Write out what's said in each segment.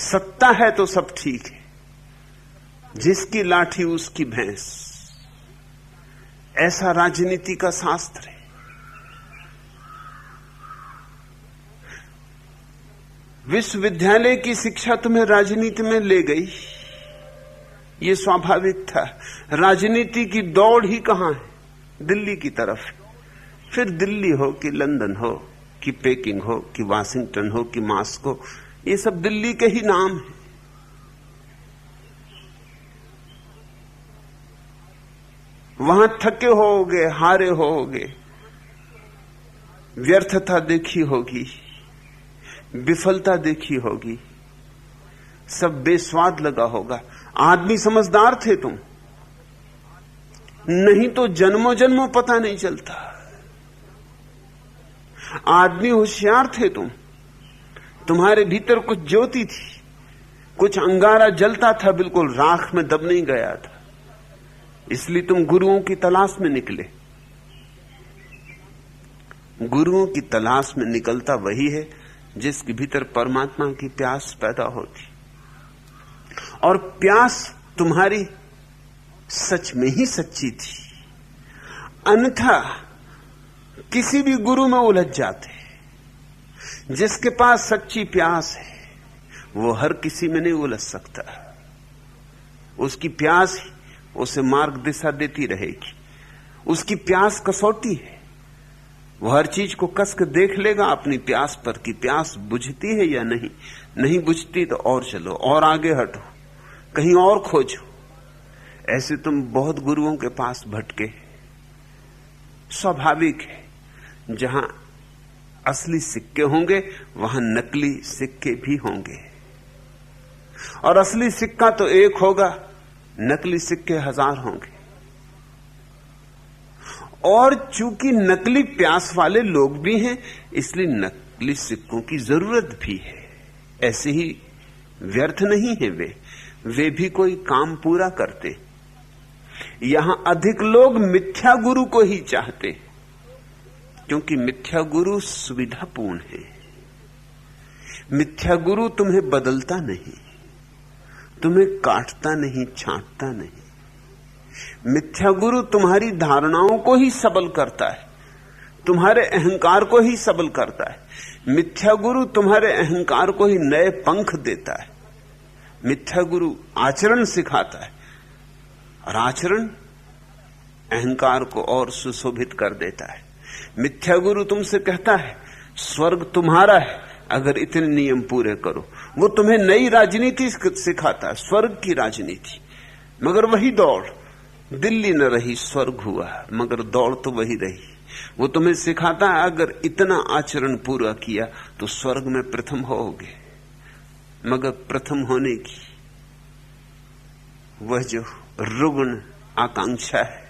सत्ता है तो सब ठीक है, जिसकी लाठी उसकी भैंस, ऐसा राजनीति का शास्त्र है। विश्वविद्यालय की शिक्षा तुम्हें राजनीति में ले गई, ये स्वाभाविक था। राजनीति की दौड़ ही कहां है? दिल्ली की तरफ। फिर दिल्ली हो कि लंदन हो कि पेकिंग हो कि वाशिंगटन हो कि मॉस्को, ये सब दिल्ली के ही नाम हैं। वहां थके होगे, हारे होगे, व्यर्थता देखी होगी, विफलता देखी होगी, सब बेस्वाद लगा होगा। आदमी समझदार थे तुम, नहीं तो जन्मों जन्मों पता नहीं चलता। आदमी होशियार थे तुम, तुम्हारे भीतर कुछ ज्योति थी, कुछ अंगारा जलता था, बिल्कुल राख में दब नहीं गया था, इसलिए तुम गुरुओं की तलाश में निकले। गुरुओं की तलाश में निकलता वही है जिसके भीतर परमात्मा की प्यास पैदा होती, और प्यास तुम्हारी सच में ही सच्ची थी। अन्यथा किसी भी गुरु में उलझ जाते। जिसके पास सच्ची प्यास है वो हर किसी में नहीं उलझ सकता। उसकी प्यास ही उसे मार्ग दिशा देती रहेगी। उसकी प्यास कसौटी है, वो हर चीज को कस के देख लेगा अपनी प्यास पर कि प्यास बुझती है या नहीं। नहीं बुझती तो और चलो, और आगे हटो, कहीं और खोजो। ऐसे तुम बहुत गुरुओं के पास भटके। स्वाभाविक है, जहां असली सिक्के होंगे वहां नकली सिक्के भी होंगे, और असली सिक्का तो एक होगा, नकली सिक्के 1000 होंगे। और चूंकि नकली प्यास वाले लोग भी हैं, इसलिए नकली सिक्कों की जरूरत भी है। ऐसे ही व्यर्थ नहीं है वे भी कोई काम पूरा करते। यहां अधिक लोग मिथ्या गुरु को ही चाहते, क्योंकि मिथ्या गुरु सुविधापूर्ण है। मिथ्या गुरु तुम्हें बदलता नहीं, तुम्हें काटता नहीं, छांटता नहीं। मिथ्या गुरु तुम्हारी धारणाओं को ही सबल करता है, तुम्हारे अहंकार को ही सबल करता है। मिथ्या गुरु तुम्हारे अहंकार को ही नए पंख देता है। मिथ्या गुरु आचरण सिखाता है, और आचरण अहंकार को और सुशोभित कर देता है। मिथ्या गुरु तुमसे कहता है स्वर्ग तुम्हारा है अगर इतने नियम पूरे करो। वो तुम्हें नई राजनीति सिखाता है, स्वर्ग की राजनीति। मगर वही दौड़, दिल्ली न रही स्वर्ग हुआ, मगर दौड़ तो वही रही। वो तुम्हें सिखाता है अगर इतना आचरण पूरा किया तो स्वर्ग में प्रथम होगे, मगर प्रथम होने की वह जो रुग्ण आकांक्षा है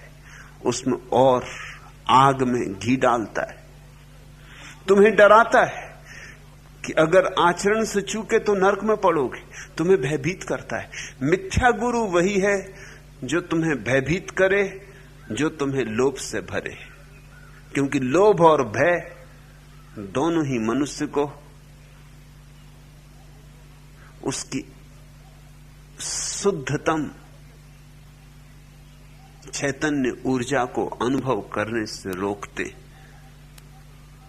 उसमें और आग में घी डालता है। तुम्हें डराता है कि अगर आचरण से चूके तो नरक में पड़ोगे, तुम्हें भयभीत करता है। मिथ्या गुरु वही है जो तुम्हें भयभीत करे, जो तुम्हें लोभ से भरे, क्योंकि लोभ और भय दोनों ही मनुष्य को उसकी शुद्धतम चैतन्य ऊर्जा को अनुभव करने से रोकते।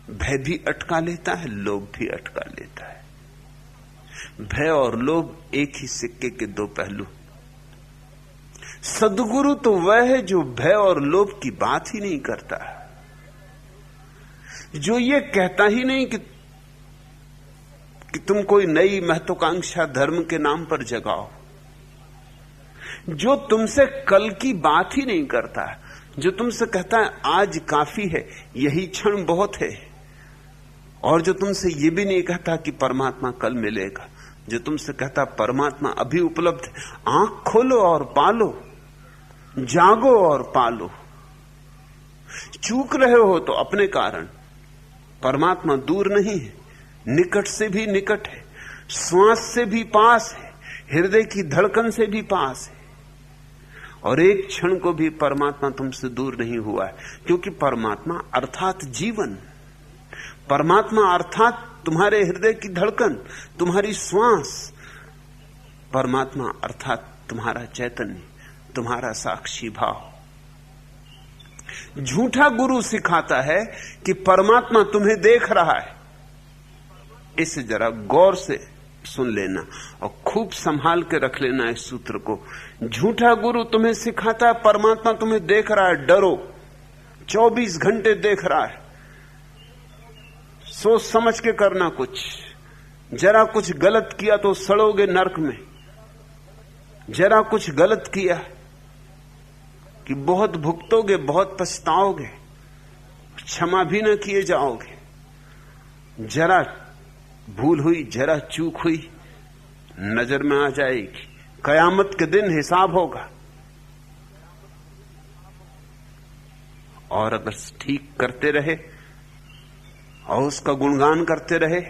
भय भी अटका लेता है, लोभ भी अटका लेता है। भय और लोभ एक ही सिक्के के दो पहलू। सद्गुरु तो वह है जो भय और लोभ की बात ही नहीं करता, जो ये कहता ही नहीं कि तुम कोई नई महत्वाकांक्षा धर्म के नाम पर जगाओ, जो तुमसे कल की बात ही नहीं करता, जो तुमसे कहता है आज काफी है, यही क्षण बहुत है, और जो तुमसे ये भी नहीं कहता कि परमात्मा कल मिलेगा, जो तुमसे कहता परमात्मा अभी उपलब्ध है, आंख खोलो और पालो, जागो और पालो। चूक रहे हो तो अपने कारण, परमात्मा दूर नहीं है, निकट से भी निकट है, श्वास से भी पास है, हृदय की धड़कन से भी पास है, और एक क्षण को भी परमात्मा तुमसे दूर नहीं हुआ है। क्योंकि परमात्मा अर्थात जीवन, परमात्मा अर्थात तुम्हारे हृदय की धड़कन, तुम्हारी श्वास, परमात्मा अर्थात तुम्हारा चैतन्य, तुम्हारा साक्षी भाव। झूठा गुरु सिखाता है कि परमात्मा तुम्हें देख रहा है। इसे जरा गौर से सुन लेना और खूब संभाल के रख लेना इस सूत्र को। झूठा गुरु तुम्हें सिखाता है परमात्मा तुम्हें देख रहा है, डरो, 24 घंटे देख रहा है, सोच समझ के करना कुछ, जरा कुछ गलत किया तो सड़ोगे नरक में, जरा कुछ गलत किया कि बहुत भुगतोगे, बहुत पछताओगे, क्षमा भी न किए जाओगे, जरा भूल हुई, जरा चूक हुई, नजर में आ जाएगी, कयामत के दिन हिसाब होगा। और अगर ठीक करते रहे और उसका गुणगान करते रहे,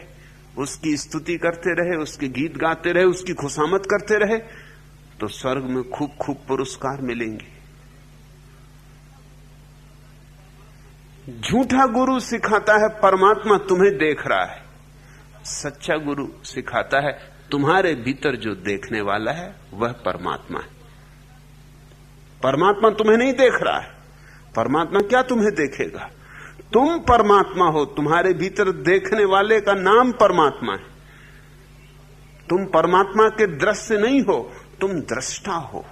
उसकी स्तुति करते रहे, उसके गीत गाते रहे, उसकी खुशामद करते रहे, तो स्वर्ग में खूब खूब पुरस्कार मिलेंगे। झूठा गुरु सिखाता है परमात्मा तुम्हें देख रहा है, सच्चा गुरु सिखाता है तुम्हारे भीतर जो देखने वाला है वह परमात्मा है। परमात्मा तुम्हें नहीं देख रहा है, परमात्मा क्या तुम्हें देखेगा? तुम परमात्मा हो, तुम्हारे भीतर देखने वाले का नाम परमात्मा है। तुम परमात्मा के दृश्य नहीं हो, तुम दृष्टा हो।